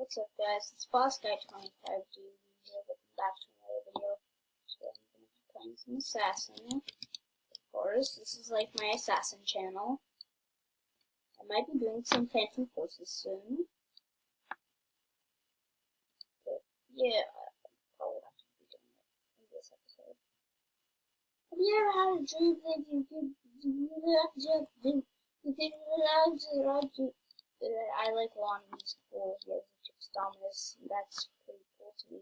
What's up, guys? It's Boss Guy 25G here. Welcome back to another video. So I'm gonna be playing some Assassin. Of course, this is like my Assassin channel. I might be doing some Phantom Forces soon. But yeah, I'll probably have to be doing it in this episode. Have you ever had a dream that I like Juan. He's cool. He has a Chips Dominus. That's pretty cool to me.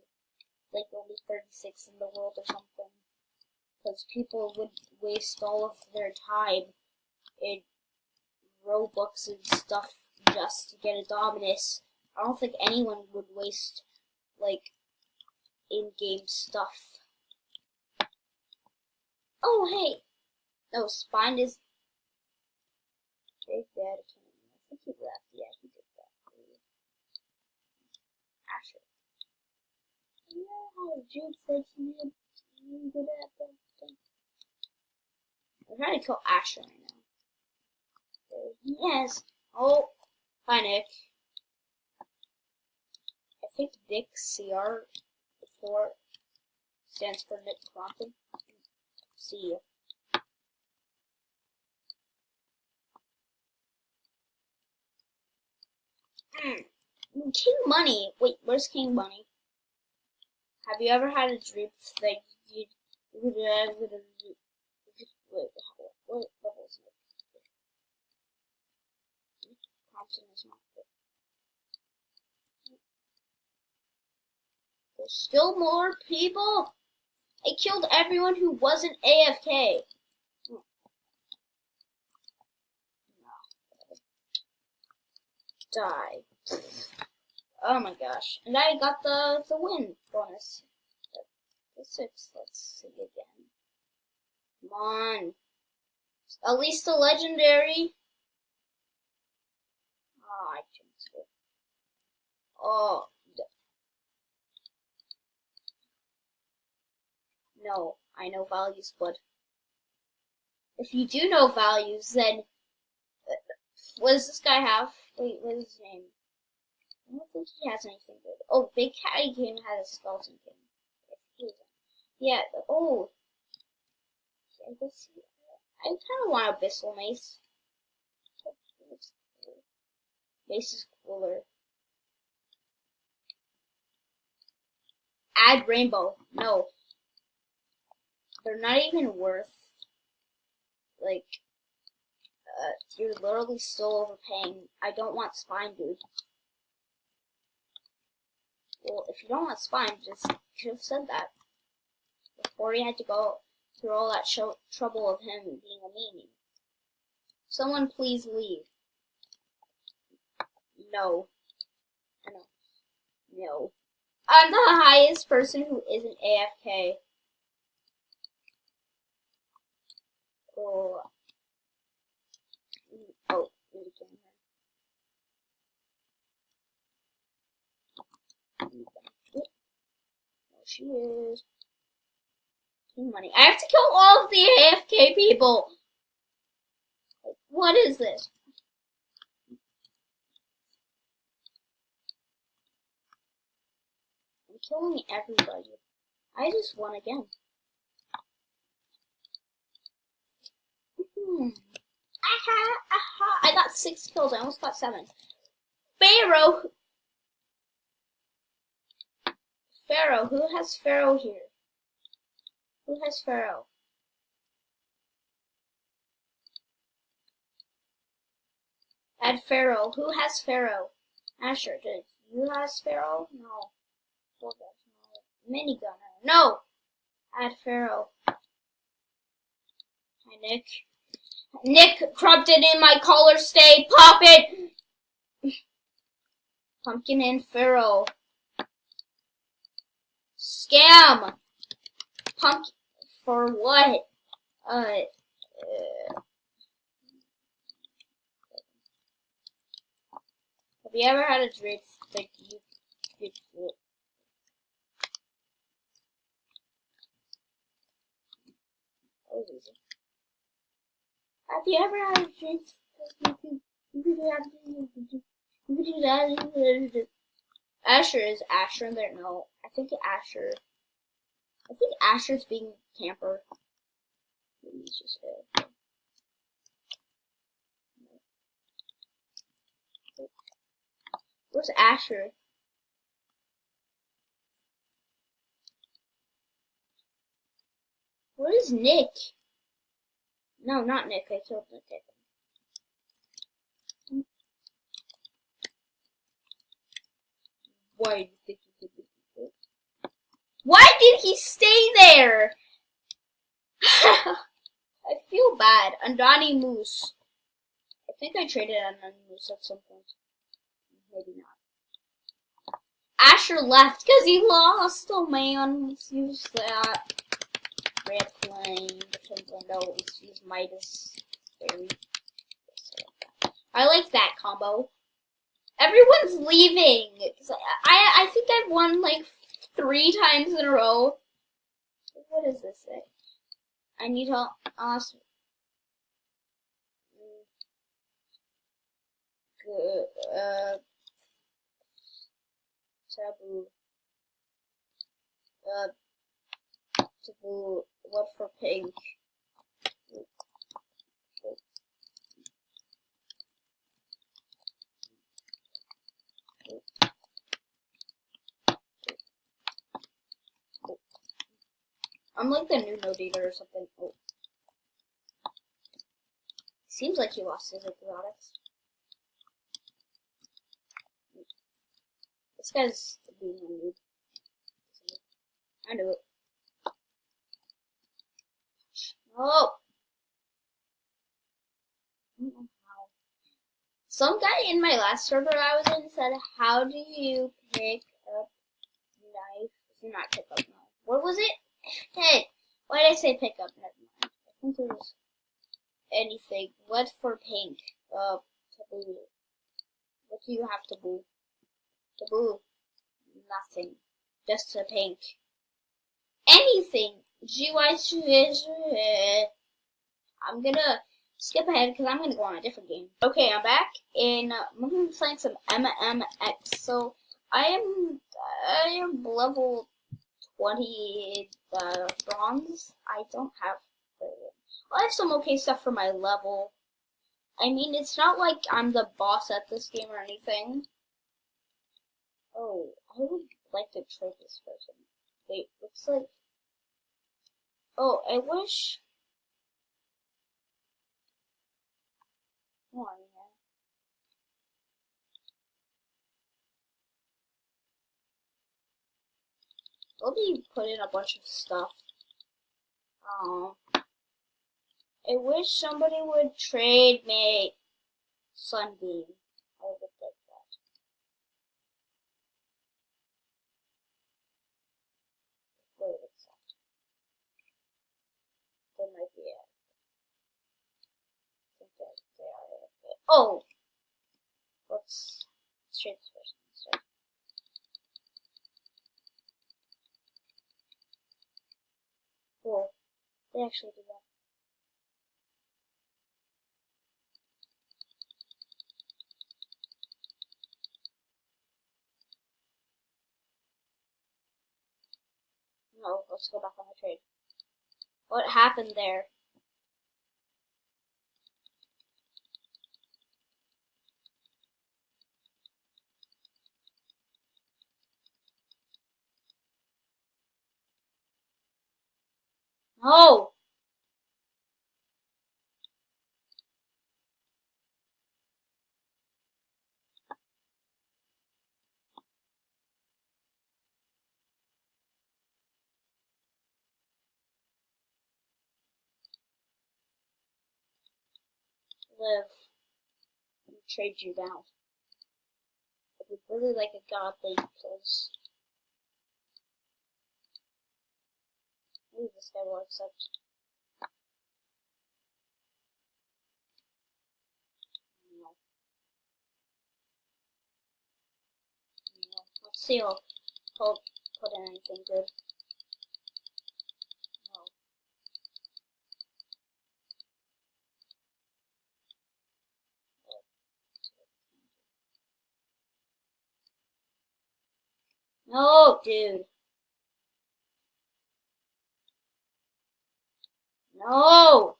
Like only 36 in the world or something. Because people would waste all of their time in Robux and stuff just to get a Dominus. I don't think anyone would waste, like, in-game stuff. Oh, hey! No, Spine is... Big Dad came. I think he left. Yeah, he did that. Asher. Yeah, how Jude said he did. You good at that thing. I'm trying to kill Asher right now. Yes. Oh, hi Nick. I think Nick CR before stands for Nick Crompton. See you. King Money. Wait, where's King Money? Have you ever had a dream that you wait, what level is it? Thompson is not good. There's still more people? I killed everyone who wasn't AFK. Die. Oh my gosh. And I got the win bonus. The 6. Let's see again. Come on. At least a legendary. Oh, I changed it. Oh. No, I know values, but if you do know values, then what does this guy have? Wait, what is his name? I don't think he has anything good. Oh, Big Catty King has a Skeleton King. Yeah, oh. I guess I kind of want Abyssal Mace. Mace is cooler. Add Rainbow. No. They're not even worth, like, you're literally still overpaying. I don't want Spine, dude. Well, if you don't want Spine, just should have said that before you had to go through all that trouble of him being a meanie. Someone please leave. No. No. I'm the highest person who isn't AFK. Oh. Oh, wait again. There she is. King Money. I have to kill all of the AFK people. Like, what is this? I'm killing everybody. I just won again. Aha, aha. I got 6 kills. I almost got 7. Pharaoh. Pharaoh. Who has Pharaoh here? Who has Pharaoh? Add Pharaoh. Who has Pharaoh? Asher. Did you have Pharaoh? No. No. Minigunner. No. Add Pharaoh. Hi, Nick. Nick Crompton in my collar. Stay. Pop it. Pumpkin and Pharaoh. Scam. Pumpkin. For what? Have you ever had a dream that you could flip? That was easy. Have you ever had a dream that you could do that? You could do that. Asher is Asher in there? No, I think Asher's being camper. Maybe he's just Where's Asher? Where is Nick? No, not Nick. I killed Nick. I think. Why do you think he could be killed? Why did he stay there? I feel bad. Andani Moose. I think I traded Andani Moose at some point. Maybe not. Asher left because he lost. Oh man, let's use that. Red flame, defense window, let's use Midas Fairy. I like that combo. Everyone's leaving. I think I've won like 3 times in a row. What does this say? I need help. Taboo. Taboo. What for pink? I'm like the new node eater or something. Oh. Seems like he lost his exotics. This guy's being a noob. I knew it. Oh! I don't know how. Some guy in my last server I was in said, how do you pick up knife? Not pick up knife. What was it? Hey, why did I say pick up? Never mind. I think it was anything. What for pink? Taboo. What do you have taboo? Taboo. Nothing. Just a pink. Anything. I'm gonna skip ahead because I'm gonna go on a different game. Okay, I'm back and I'm gonna be playing some MMX. So I am level 20 bronze. I don't have. I have some okay stuff for my level. I mean, it's not like I'm the boss at this game or anything. Oh, I would like to trade this person. Wait, looks like. Oh, I wish. Come on, man. Let me put in a bunch of stuff. I wish somebody would trade me Sunbeam. I would like that. Wait a second. They might be it. I think they are it. Oh! Let's trade this person instead. Cool. They actually do that. No, let's go back on the trade. What happened there? No! Live. And trade you down. I would really like a godly, because maybe this guy will accept. No. No. Let's see if he'll put in anything good. No. No, dude. No!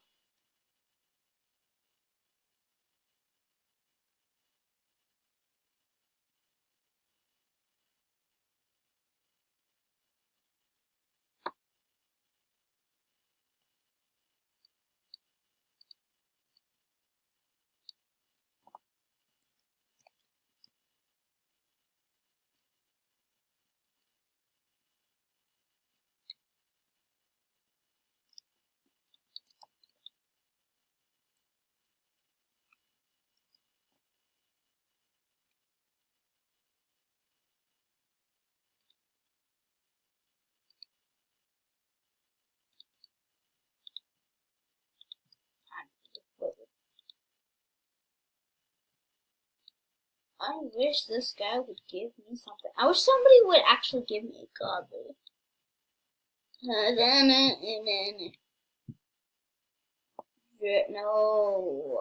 I wish this guy would give me something. I wish somebody would actually give me a godly. No.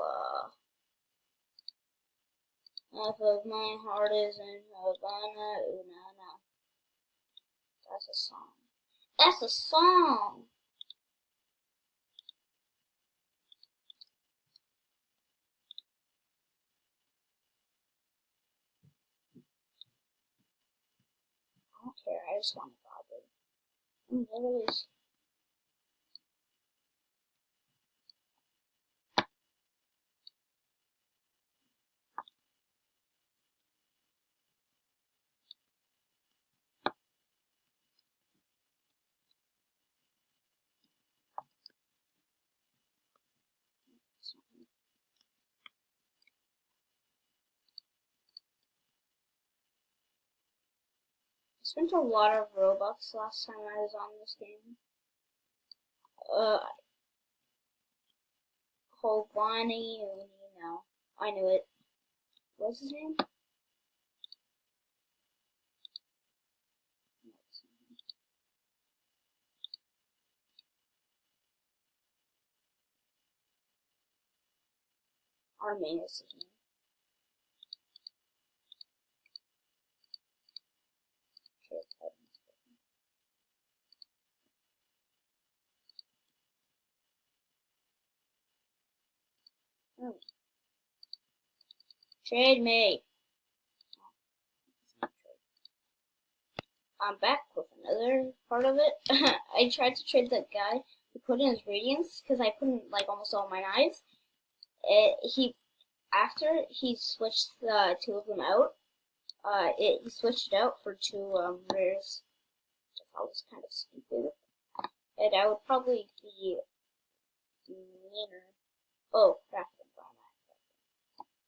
Half of my heart is in Havana. No. That's a song. That's a song! I don't care. I just want a godly. Literally. I spent a lot of Robux last time I was on this game. Hovani, no. I knew it. What's his name? Armin is his name. Oh. Trade me. I'm back with another part of it. I tried to trade that guy who put in his radiance because I put in like almost all my knives. After he switched the two of them out, he switched it out for two rares. I was kind of stupid, and I would probably be meaner. Oh, crafting.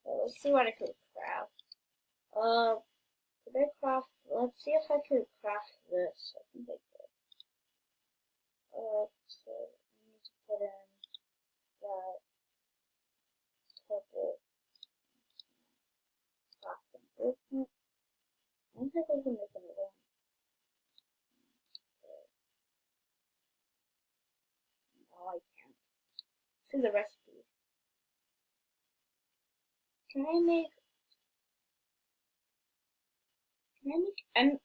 Let's see what I could craft. Could I craft? Let's see if I could craft this. I think I could. So I need to put in that couple crafting. I don't think I can make another one. No, I can't. See the recipe. Can I make?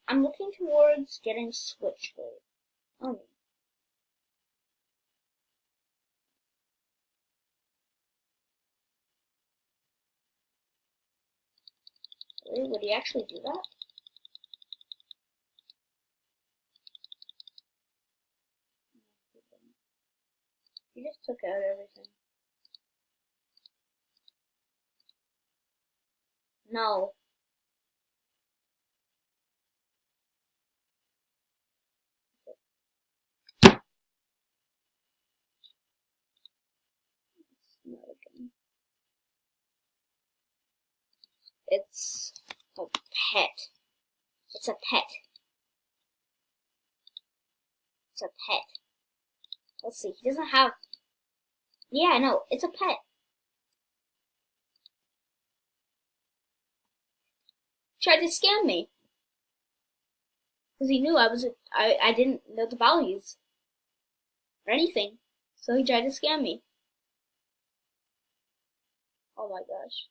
I'm looking towards getting switchblade. Oh. Really? Would he actually do that? He just took out everything. No. It's a pet. It's a pet. It's a pet. Let's see. He doesn't have. Yeah, no, it's a pet. Tried to scam me because he knew I didn't know the values or anything, so he tried to scam me. Oh my gosh.